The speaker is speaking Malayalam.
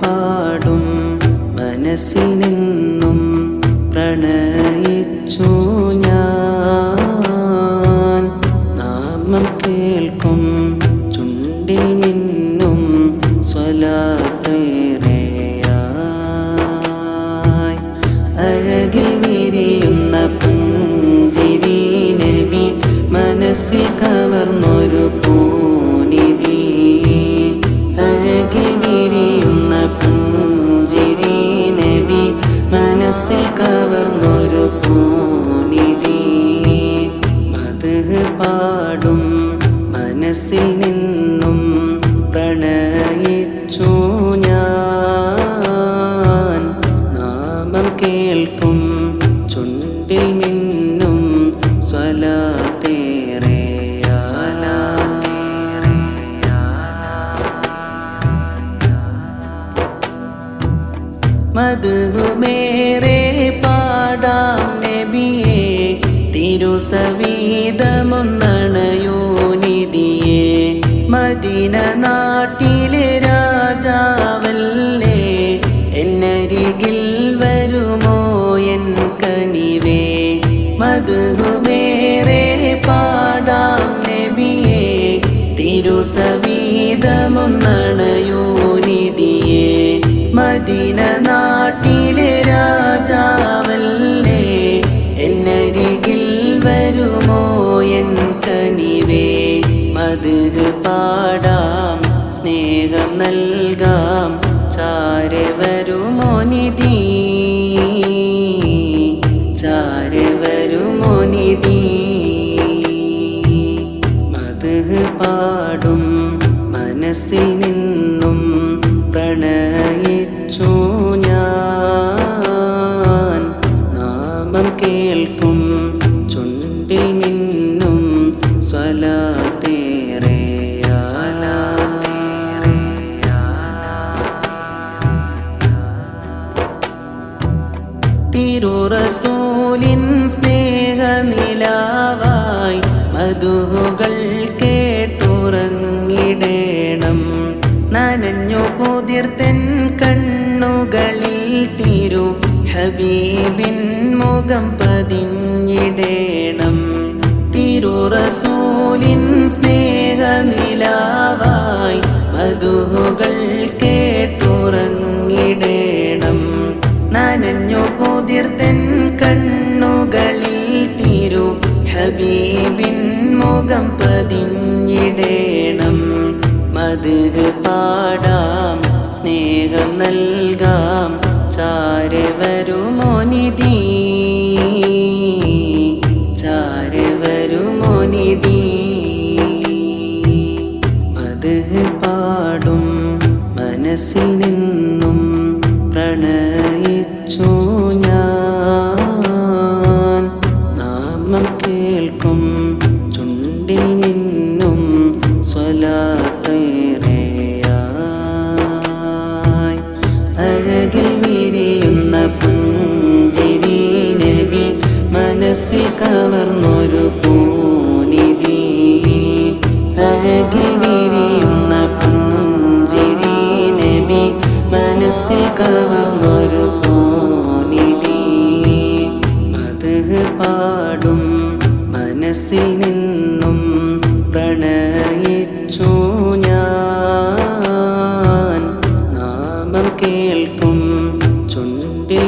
പാടും മനസ്സിൽ നിന്നും പ്രണയിച്ചു ഞാൻ. നാമം കേൾക്കും ചുണ്ടിൽ മിന്നും സ്വലാത്തേറെയായി. അഴകിൽ വിരിയുന്ന പുഞ്ചിരി നബി മനസ്സിൽ കവർന്നൊരു പൂനിധി. അഴകിൽ വിരിയുന്ന പുഞ്ചിരി നബി മനസ്സിൽ കവർന്നൊരു പൂനിധി. മദ്ഹ് പാടും മനസ്സിൽ നിന്നും പ്രണയിച്ചു ഞാൻ. നാമം കേൾക്കും ചുണ്ടിൽ മിന്നും സ്വലാത്തേറെയാ. മദ്ഹുമേറെ പാടാം നബിയേ, തിരുസവീതമൊന്നണയൂ നിധിയേ. മദീന നാട്ടിലെ രാജാവല്ലേ, എന്നരികിൽ വരുമോ എൻ കനിവേ. മദ്ഹുമേറെ പാടാം നബിയേ, തിരുസവീതമൊന്നണയൂ നിധിയേ. മദീന നാട്ടിലെ രാജാവല്ലേ, എന്നരികിൽ വരുമോ എൻ കനിവേ. മദ്ഹ് പാടാം സ്നേഹം നൽകാം, ചാരെ വരുമോ നിധി, ചാരെ വരുമോ നിധി. മദ്ഹ് പാടും മനസ്സിൽ നിന്നും പ്രണയിച്ചു ഞാൻ. നാമം കേൾക്കും ചുണ്ടിൽ മിന്നും സ്വലാത്തേറെയാ. തിരുറസൂലിൻ സ്നേഹനിലാവായി മദ്ഹുകൾ കേട്ടുറങ്ങിടേണം. നനഞ്ഞു കുതിർത്തൻ കണ്ണുകളിൽ തിരു ഹബീബിൻ മുഖം പതിഞ്ഞിടേണം. തിരുറസൂലിൻ സ്നേഹനിലാവായി മദ്ഹുകൾ കേട്ടുറങ്ങിടേണം. നനഞ്ഞു കുതിർത്തൻ കണ്ണുകളിൽ തിരു ഹബീബിൻ മുഖം പതിഞ്ഞിടേണം. മദ്ഹ് പാടാം സ്നേഹം നൽകാം, ചാരെ വരുമോ നിധി, ചാരെ വരുമോ നിധി. മദ്ഹ് പാടും മനസ്സിൽ നിന്നും പ്രണയിച്ചു ഞാൻ. നാമം കേൾക്കും ചുണ്ടിൽ മിന്നും സ്വലാത്തേറെയായി. അഴകിൽ വിരിയുന്ന പുഞ്ചിരി നബി മനസ്സിൽ കവർന്നൊരു പൂനിധി. അഴകിൽ വിരിയുന്ന പുഞ്ചിരി നബി മനസ്സിൽ കവർന്നൊരു പൂനിധി. മദ്ഹ് പാടും മനസ്സിൽ നിന്നും പ്രണയിച്ചു ഞാൻ. നാമം കേൾക്കും ചുണ്ടിൽ